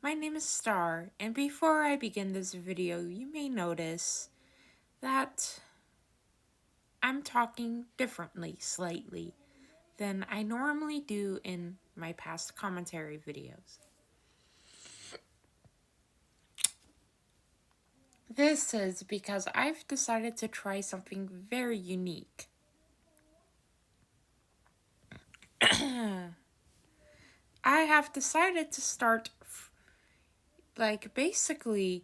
My name is Star, and before I begin this video, you may notice that I'm talking differently slightly than I normally do in my past commentary videos. This is because I've decided to try something very unique. I have decided to start basically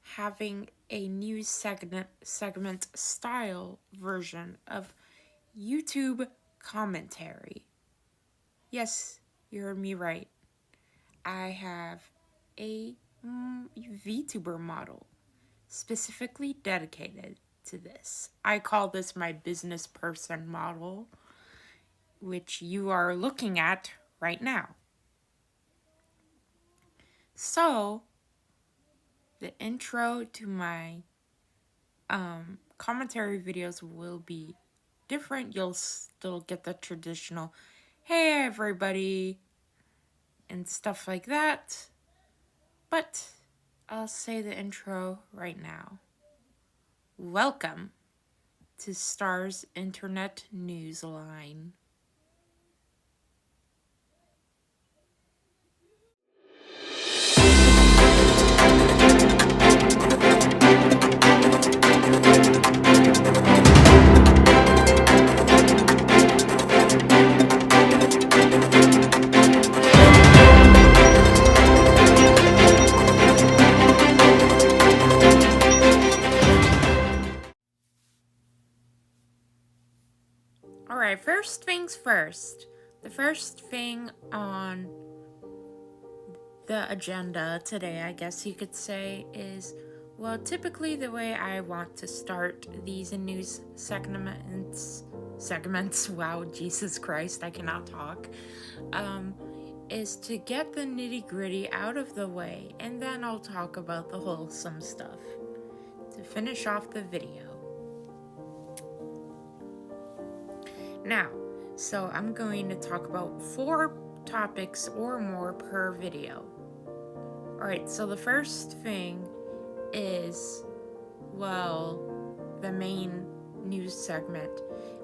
having a new segment style version of YouTube commentary. Yes, you heard me right. I have a Vtuber model specifically dedicated to this. I call this my business person model, which you are looking at right now. So, the intro to my commentary videos will be different. You'll still get the traditional, hey everybody, and stuff like that. But I'll say the intro right now. Welcome to Star's Internet Newsline. Alright, first things first. The first thing on the agenda today, I guess you could say, is, well, typically the way I want to start these news segments, wow, Jesus Christ, I cannot talk, is to get the nitty-gritty out of the way, and then I'll talk about the wholesome stuff to finish off the video. Now, so I'm going to talk about 4 topics or more per video. Alright, so the first thing is, well, the main news segment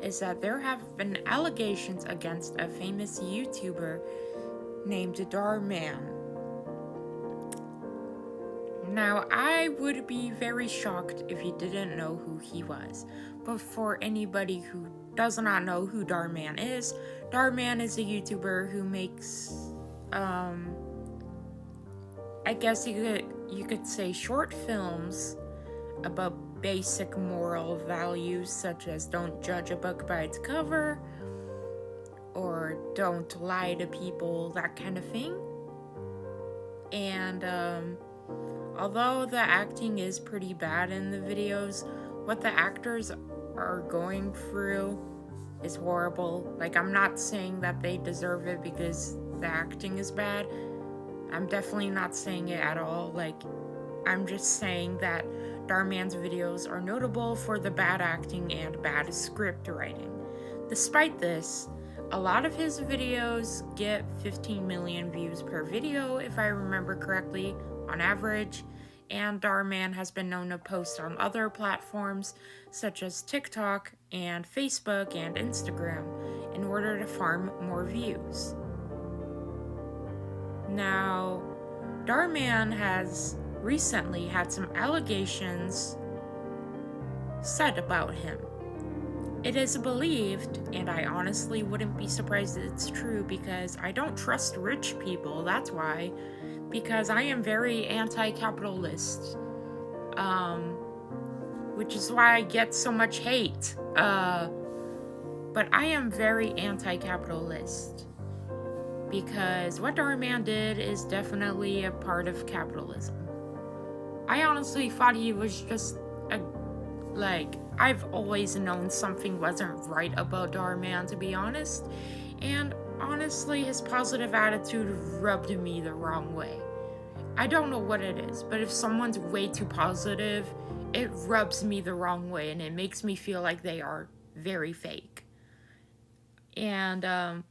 is that there have been allegations against a famous YouTuber named dhar Mann. Now, I would be very shocked if you didn't know who he was, but for anybody who does not know who dhar Mann is a YouTuber who makes, I guess you could say short films about basic moral values such as don't judge a book by its cover, or don't lie to people, that kind of thing. And, although the acting is pretty bad in the videos, what the actors are going through is horrible. Like, I'm not saying that they deserve it because the acting is bad. I'm definitely not saying it at all. Like, I'm just saying that dhar Mann's videos are notable for the bad acting and bad script writing. Despite this, a lot of his videos get 15 million views per video, if I remember correctly, on average, and dhar Mann has been known to post on other platforms such as TikTok and Facebook and Instagram in order to farm more views. Now, dhar Mann has recently had some allegations said about him. It is believed, and I honestly wouldn't be surprised that it's true because I don't trust rich people, that's why. Because I am very anti-capitalist, which is why I get so much hate. But I am very anti-capitalist because what dhar Mann did is definitely a part of capitalism. I honestly thought he was just I've always known something wasn't right about dhar Mann, to be honest, and honestly, his positive attitude rubbed me the wrong way. I don't know what it is, but if someone's way too positive, it rubs me the wrong way, and it makes me feel like they are very fake. And,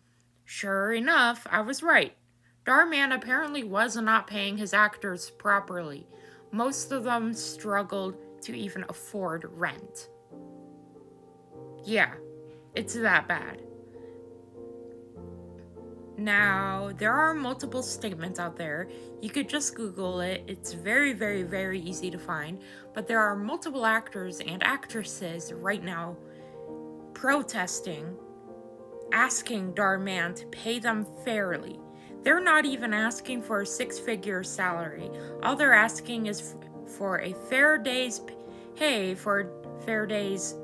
sure enough, I was right. Dhar Mann apparently was not paying his actors properly. Most of them struggled to even afford rent. Yeah, it's that bad. Now, there are multiple statements out there. You could just Google it. It's very, very, very easy to find. But there are multiple actors and actresses right now protesting, asking Dhar Mann to pay them fairly. They're not even asking for a six-figure salary. All they're asking is for a fair day's pay for a fair day's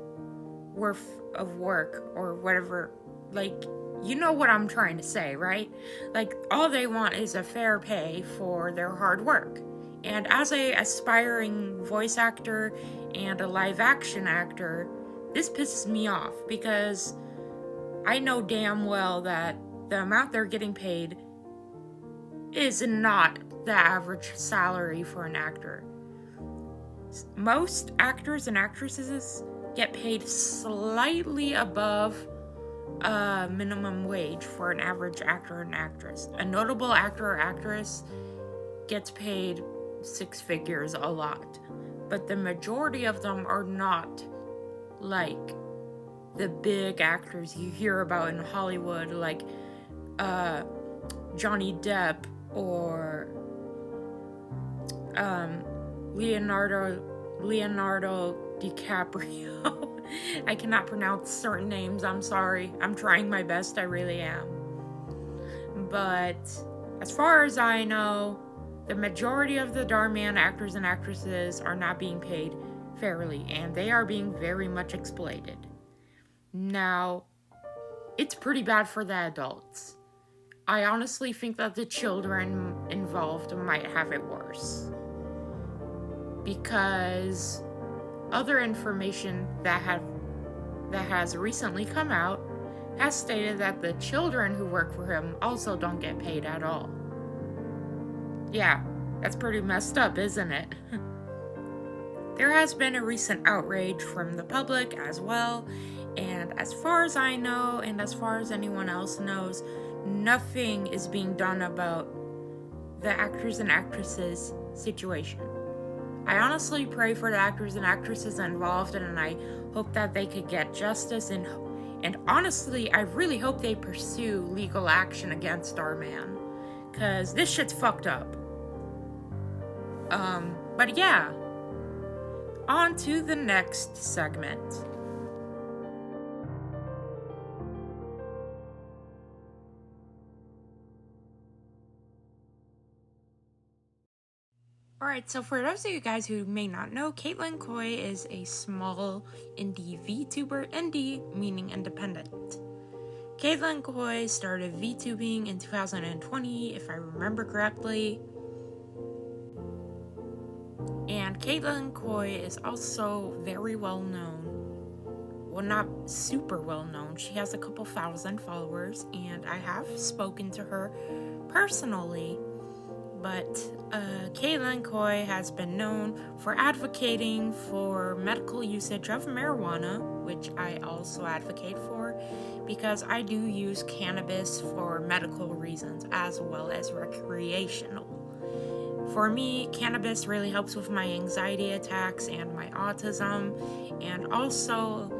worth of work or whatever. Like, you know what I'm trying to say, right? Like, all they want is a fair pay for their hard work. And as a aspiring voice actor and a live action actor, this pisses me off because I know damn well that the amount they're getting paid is not the average salary for an actor. Most actors and actresses get paid slightly above minimum wage for an average actor and actress. A notable actor or actress gets paid six figures a lot, but the majority of them are not like the big actors you hear about in Hollywood, like Johnny Depp or Leonardo DiCaprio. I cannot pronounce certain names, I'm sorry. I'm trying my best, I really am. But as far as I know, the majority of the Dhar Mann actors and actresses are not being paid fairly, and they are being very much exploited. Now, it's pretty bad for the adults. I honestly think that the children involved might have it worse, because other information that has recently come out has stated that the children who work for him also don't get paid at all. Yeah, that's pretty messed up, isn't it? There has been a recent outrage from the public as well, and as far as I know, and as far as anyone else knows, nothing is being done about the actors and actresses situation. I honestly pray for the actors and actresses involved, and I hope that they could get justice, and honestly, I really hope they pursue legal action against Dhar Mann, because this shit's fucked up. But yeah, on to the next segment. Alright, so for those of you guys who may not know, Caitlin Coy is a small indie Vtuber, indie meaning independent. Caitlin Coy started Vtubing in 2020, if I remember correctly. And Caitlin Coy is also very well known. Well, not super well known. She has a couple thousand followers, and I have spoken to her personally. But Caitlin Coy has been known for advocating for medical usage of marijuana, which I also advocate for, because I do use cannabis for medical reasons as well as recreational. For me, cannabis really helps with my anxiety attacks and my autism, and also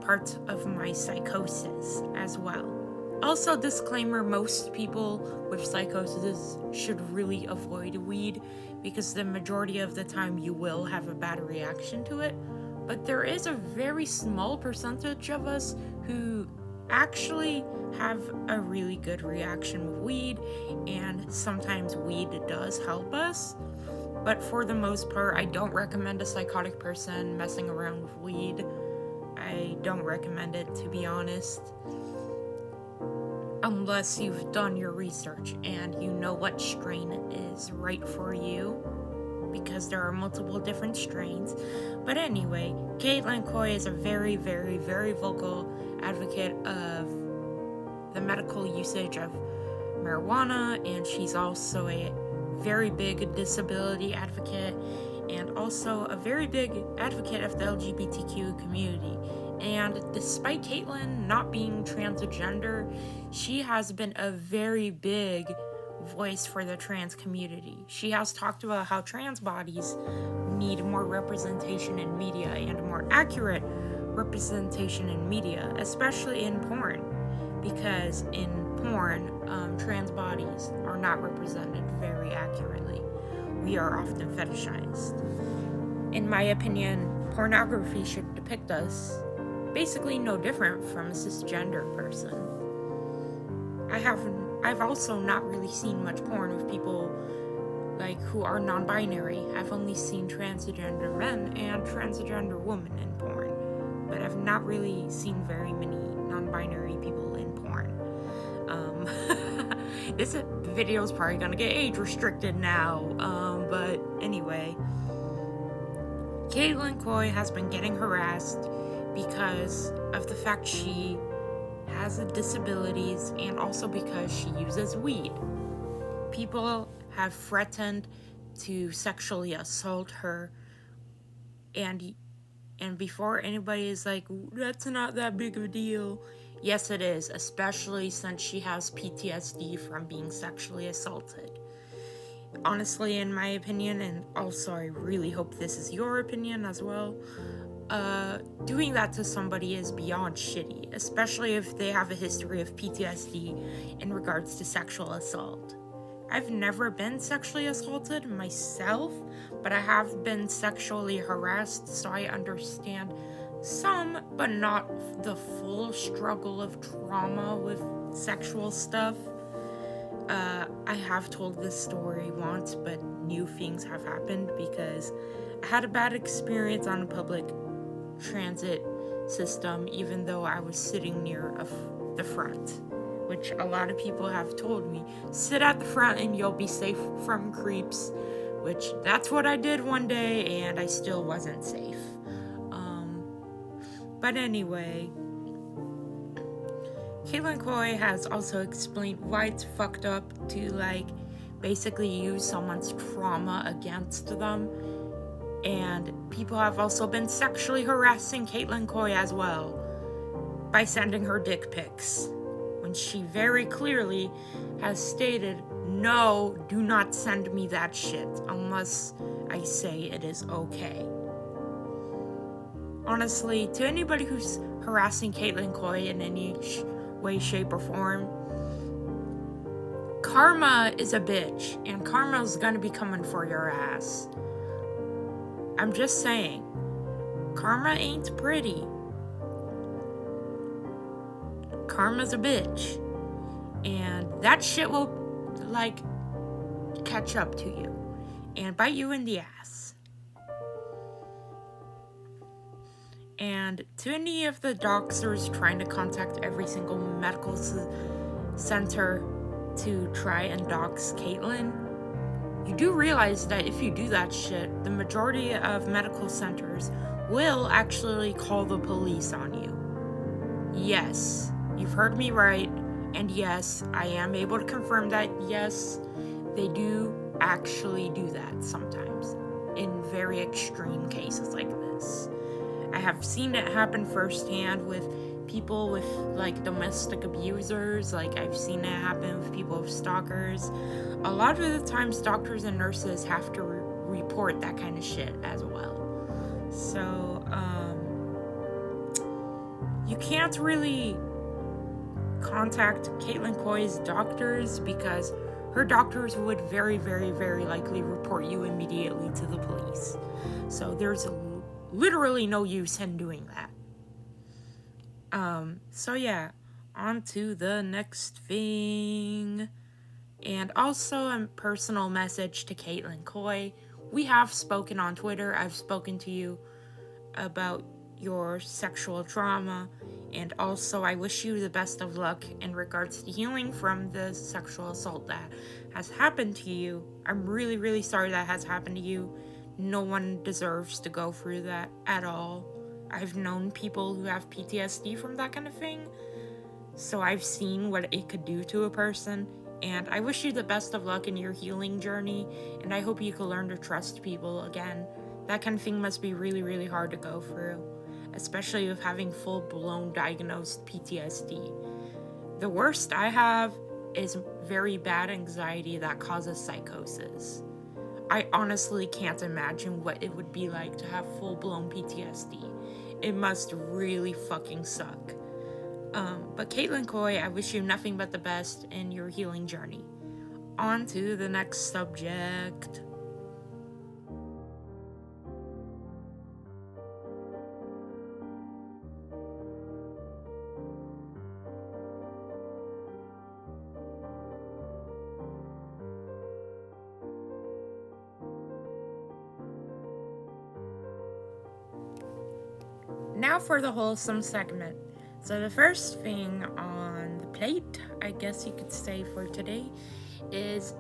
parts of my psychosis as well. Also, disclaimer, most people with psychosis should really avoid weed because the majority of the time you will have a bad reaction to it. But there is a very small percentage of us who actually have a really good reaction with weed, and sometimes weed does help us. But for the most part, I don't recommend a psychotic person messing around with weed. I don't recommend it, to be honest. Unless you've done your research and you know what strain is right for you, because there are multiple different strains. But anyway, Caitlin Coy is a very, very, very vocal advocate of the medical usage of marijuana, and she's also a very big disability advocate and also a very big advocate of the LGBTQ community. And despite Caitlyn not being transgender, she has been a very big voice for the trans community. She has talked about how trans bodies need more representation in media and more accurate representation in media, especially in porn, because in porn, trans bodies are not represented very accurately. We are often fetishized. In my opinion, pornography should depict us basically no different from a cisgender person. I've also not really seen much porn with people like who are non-binary. I've only seen transgender men and transgender women in porn, but I've not really seen very many non-binary people in porn. This video is probably gonna get age restricted now, but anyway, Caitlyn Coy has been getting harassed because of the fact she has disabilities and also because she uses weed. People have threatened to sexually assault her, and before anybody is like, that's not that big of a deal, yes it is, especially since she has PTSD from being sexually assaulted. Honestly, in my opinion, and also I really hope this is your opinion as well, doing that to somebody is beyond shitty, especially if they have a history of PTSD in regards to sexual assault. I've never been sexually assaulted myself, but I have been sexually harassed, so I understand some, but not the full struggle of trauma with sexual stuff. I have told this story once, but new things have happened because I had a bad experience on a public transit system, even though I was sitting near the front, which a lot of people have told me, sit at the front and you'll be safe from creeps, which that's what I did one day, and I still wasn't safe. But anyway, Caitlyn Coy has also explained why it's fucked up to, like, basically use someone's trauma against them. And people have also been sexually harassing Caitlyn Coy as well by sending her dick pics, when she very clearly has stated, no, do not send me that shit unless I say it is okay. Honestly, to anybody who's harassing Caitlyn Coy in any way, shape, or form, karma is a bitch, and karma's gonna be coming for your ass. I'm just saying, karma ain't pretty. Karma's a bitch, and that shit will, like, catch up to you and bite you in the ass. And to any of the doxers trying to contact every single medical center to try and dox Caitlyn, you do realize that if you do that shit, the majority of medical centers will actually call the police on you. Yes, you've heard me right, and yes, I am able to confirm that, yes, they do actually do that sometimes, in very extreme cases like this. I have seen it happen firsthand with people with, like, domestic abusers. Like, I've seen it happen with people with stalkers. A lot of the times, doctors and nurses have to report that kind of shit as well. So, you can't really contact Caitlyn Coy's doctors because her doctors would very, very, very likely report you immediately to the police. So there's literally no use in doing that. So yeah, on to the next thing. And also a personal message to Caitlyn Coy. We have spoken on Twitter. I've spoken to you about your sexual trauma, and also I wish you the best of luck in regards to healing from the sexual assault that has happened to you. I'm really, really sorry that has happened to you. No one deserves to go through that at all. I've known people who have PTSD from that kind of thing, so I've seen what it could do to a person, and I wish you the best of luck in your healing journey, and I hope you can learn to trust people again. That kind of thing must be really, really hard to go through, especially with having full-blown diagnosed PTSD. The worst I have is very bad anxiety that causes psychosis. I honestly can't imagine what it would be like to have full-blown PTSD. It must really fucking suck. But Caitlin Coy, I wish you nothing but the best in your healing journey. On to the next subject. Now for the wholesome segment. So the first thing on the plate, I guess you could say, for today is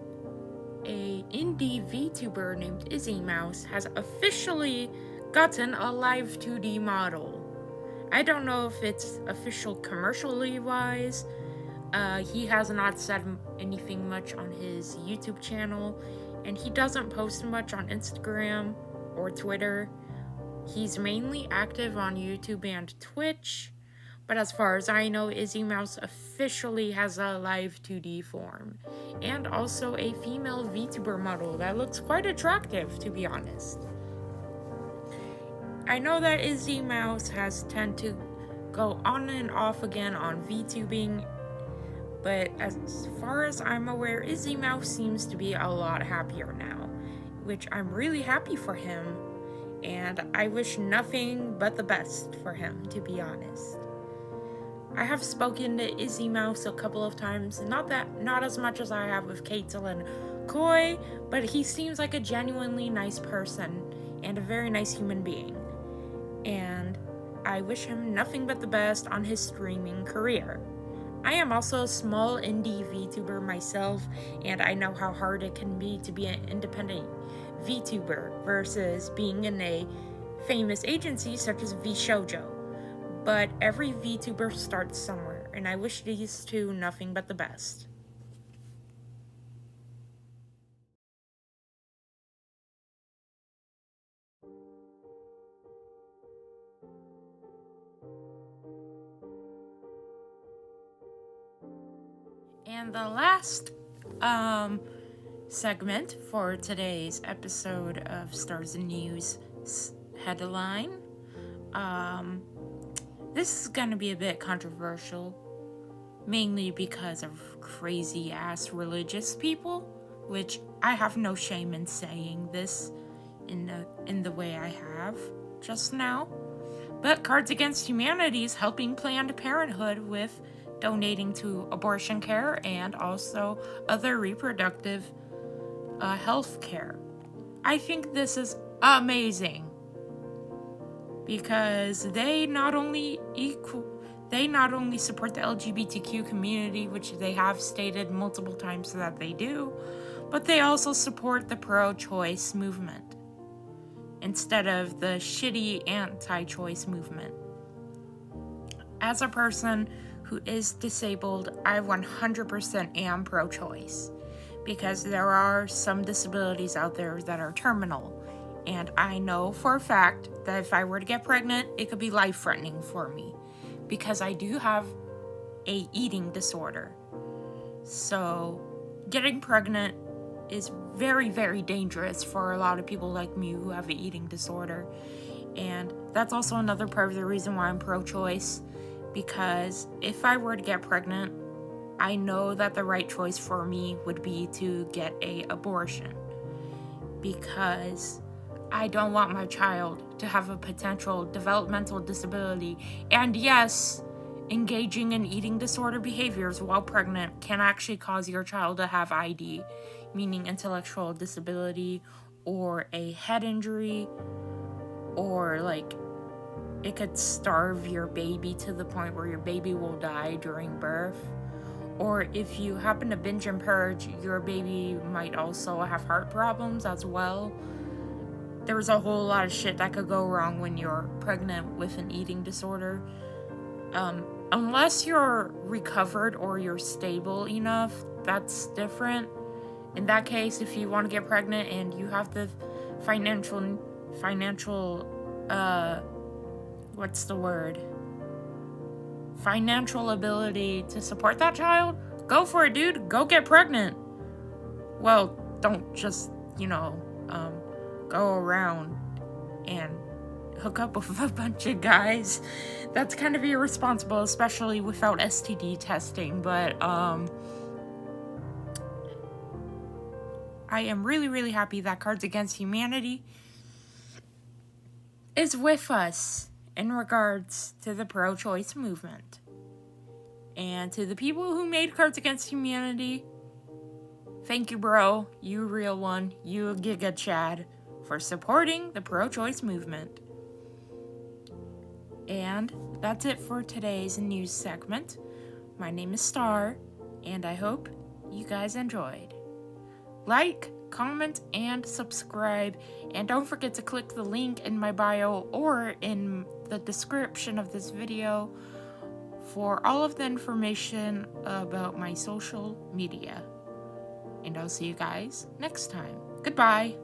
a indie VTuber named Izzy Mouse has officially gotten a live 2D model. I don't know if it's official commercially wise. He has not said anything much on his YouTube channel, and he doesn't post much on Instagram or Twitter. He's mainly active on YouTube and Twitch, but as far as I know, Izzy Mouse officially has a live 2D form, and also a female VTuber model that looks quite attractive, to be honest. I know that Izzy Mouse has tend to go on and off again on VTubing, but as far as I'm aware, Izzy Mouse seems to be a lot happier now, which I'm really happy for him, and I wish nothing but the best for him, to be honest. I have spoken to Izzy Mouse a couple of times, not as much as I have with Caitlin Coy, but he seems like a genuinely nice person and a very nice human being. And I wish him nothing but the best on his streaming career. I am also a small indie VTuber myself, and I know how hard it can be to be an independent VTuber versus being in a famous agency such as VShojo. But every VTuber starts somewhere, and I wish these two nothing but the best. And the last segment for today's episode of Stars and News headline. This is gonna be a bit controversial, mainly because of crazy ass religious people, which I have no shame in saying this in the way I have just now. But Cards Against Humanity is helping Planned Parenthood with donating to abortion care and also other reproductive health care. I think this is amazing because they not only support the LGBTQ community, which they have stated multiple times that they do, but they also support the pro-choice movement instead of the shitty anti-choice movement. As a person who is disabled, I 100% am pro-choice because there are some disabilities out there that are terminal, and I know for a fact that if I were to get pregnant, it could be life-threatening for me because I do have a eating disorder. So getting pregnant is very, very dangerous for a lot of people like me who have an eating disorder, and that's also another part of the reason why I'm pro-choice, because if I were to get pregnant, I know that the right choice for me would be to get an abortion, because I don't want my child to have a potential developmental disability. And yes, engaging in eating disorder behaviors while pregnant can actually cause your child to have ID, meaning intellectual disability, or a head injury, or like it could starve your baby to the point where your baby will die during birth. Or if you happen to binge and purge, your baby might also have heart problems as well. There's a whole lot of shit that could go wrong when you're pregnant with an eating disorder. Unless you're recovered or you're stable enough, that's different. In that case, if you want to get pregnant and you have the financial what's the word? Financial ability to support that child, go for it, dude. Go get pregnant. Well, don't just, go around and hook up with a bunch of guys. That's kind of irresponsible, especially without STD testing, but I am really, really happy that Cards Against Humanity is with us in regards to the pro-choice movement. And to the people who made Cards Against Humanity, thank you, bro. You a real one. You a Giga Chad for supporting the pro-choice movement. And that's it for today's news segment. My name is Star, and I hope you guys enjoyed. Like, comment, and subscribe. And don't forget to click the link in my bio or in the description of this video for all of the information about my social media. And I'll see you guys next time. Goodbye.